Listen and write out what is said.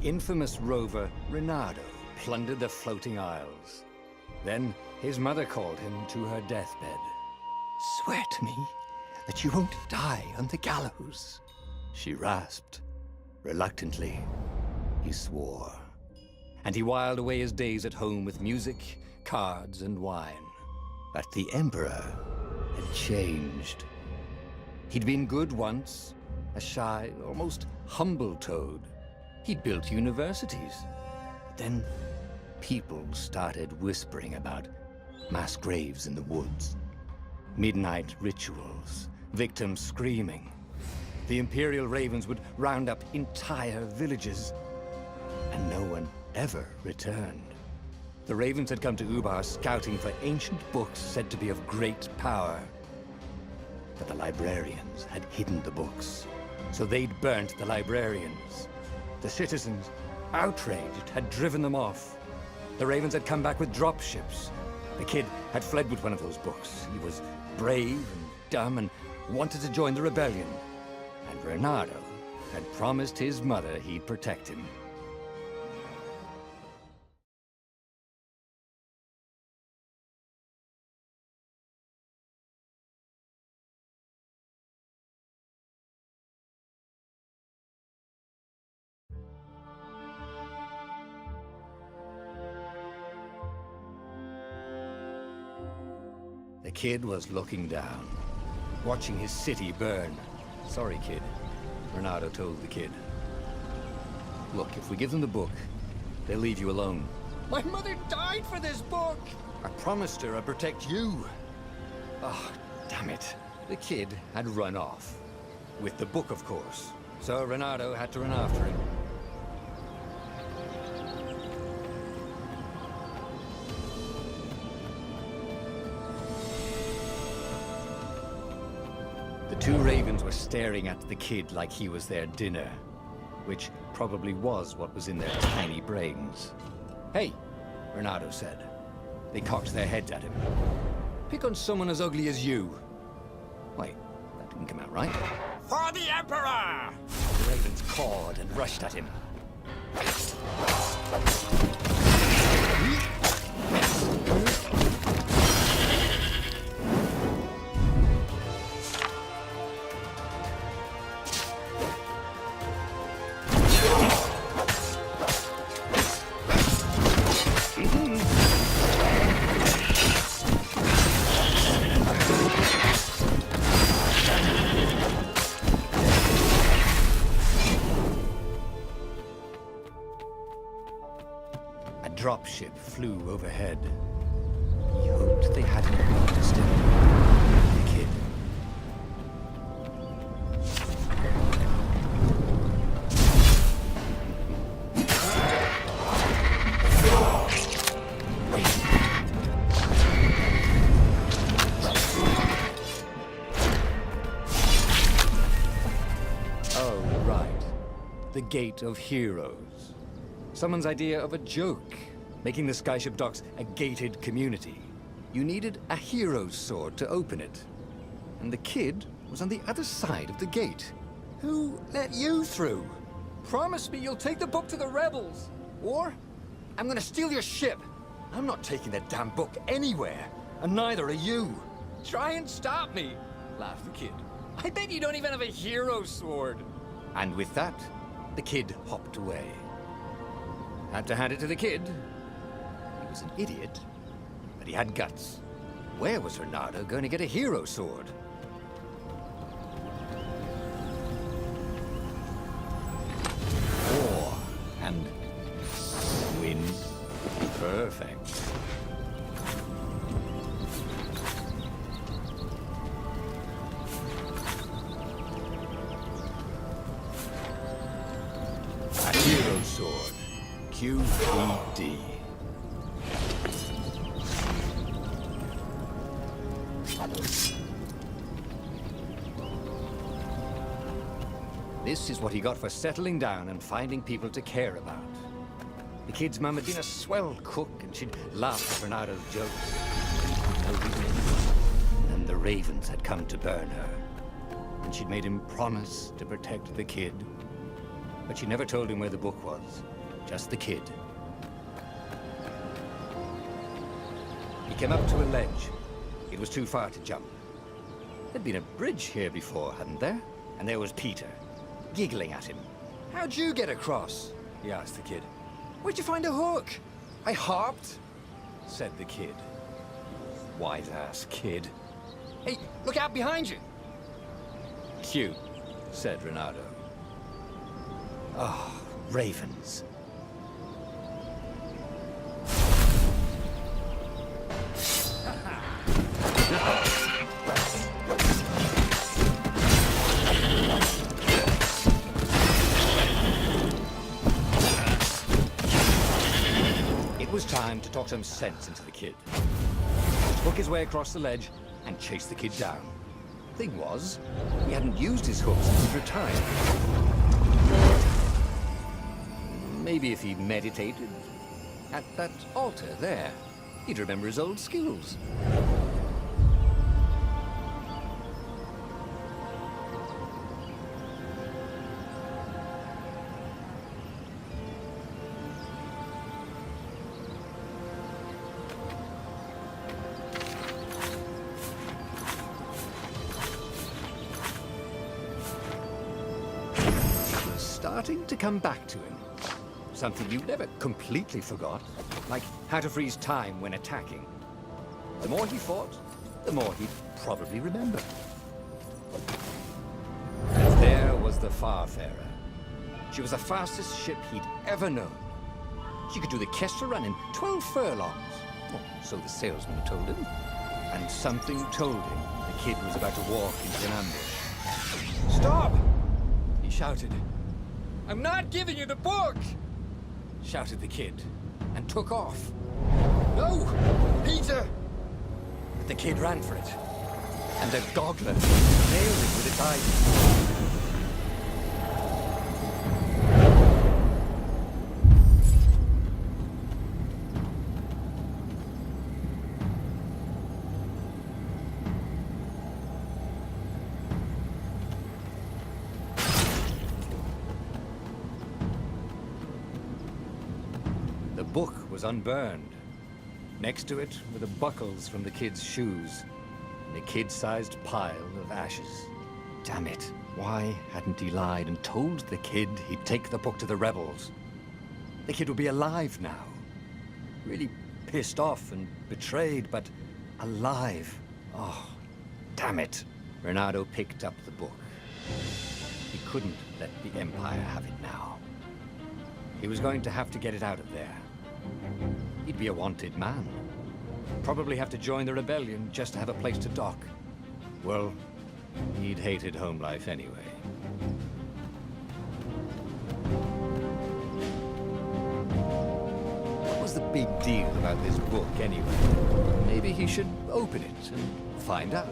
infamous rover Reynardo plundered the floating isles. Then his mother called him to her deathbed. "Swear to me that you won't die on the gallows," she rasped. Reluctantly, he swore. And he whiled away his days at home with music, cards, and wine. But the Emperor had changed. He'd been good once, a shy, almost humble toad. He'd built universities. Then people started whispering about mass graves in the woods, midnight rituals, victims screaming. The Imperial Ravens would round up entire villages, and no one ever returned. The Ravens had come to Ubar scouting for ancient books said to be of great power. But the librarians had hidden the books, so they'd burnt the librarians. The citizens, outraged, had driven them off. The Ravens had come back with dropships. The kid had fled with one of those books. He was brave and dumb and wanted to join the rebellion. And Reynardo had promised his mother he'd protect him. The kid was looking down, watching his city burn. "Sorry, kid," Reynardo told the kid. "Look, if we give them the book, they'll leave you alone." "My mother died for this book!" "I promised her I'd protect you." Oh, damn it. The kid had run off. With the book, of course. So Reynardo had to run after him. The two Ravens were staring at the kid like he was their dinner, which probably was what was in their tiny brains. "Hey," Reynardo said. They cocked their heads at him. "Pick on someone as ugly as you." Wait, that didn't come out right. For the Emperor! The Ravens cawed and rushed at him. A dropship flew overhead. He hoped they hadn't noticed him. The kid. Oh, right. The Gate of Heroes. Someone's idea of a joke, making the skyship docks a gated community. You needed a hero's sword to open it. And the kid was on the other side of the gate. Who let you through? Promise me you'll take the book to the rebels, or I'm gonna steal your ship. I'm not taking that damn book anywhere, and neither are you. Try and stop me, laughed the kid. I bet you don't even have a hero sword. And with that, the kid hopped away. Had to hand it to the kid. He was an idiot, but he had guts. Where was Reynardo going to get a hero sword? War and win. Perfect. A hero sword. QED. This is what he got for settling down and finding people to care about. The kid's mum had been a swell cook, and she'd laughed at Reynardo's jokes. No reason. And the Ravens had come to burn her. And she'd made him promise to protect the kid. but she never told him where the book was. Just the kid. He came up to a ledge. It was too far to jump. There'd been a bridge here before, hadn't there? And there was Peter, giggling at him. How'd you get across? He asked the kid. Where'd you find a hook? I hopped, said the kid. Wise-ass kid. Hey, look out behind you! Cute, said Renato. Oh, ravens. It was time to talk some sense into the kid. Hook his way across the ledge and chase the kid down. Thing was, he hadn't used his hook since he'd retired. Maybe if he meditated at that altar there, he'd remember his old skills. Starting to come back to him. Something you never completely forgot, like how to freeze time when attacking. The more he fought, the more he'd probably remember. And there was the Farfarer. She was the fastest ship he'd ever known. She could do the Kestra run in 12 furlongs. Well, so the salesman told him. And something told him the kid was about to walk into an ambush. Stop! He shouted. I'm not giving you the book! Shouted the kid, and took off. No! Peter! But the kid ran for it. And the goggler nailed it with its eye. The book was unburned. Next to it were the buckles from the kid's shoes, and a kid-sized pile of ashes. Damn it, why hadn't he lied and told the kid he'd take the book to the rebels? The kid would be alive now. Really pissed off and betrayed, but alive. Oh, damn it. Renato picked up the book. He couldn't let the Empire have it now. He was going to have to get it out of there. He'd be a wanted man. Probably have to join the rebellion just to have a place to dock. Well, he'd hated home life anyway. What was the big deal about this book anyway? Maybe he should open it and find out.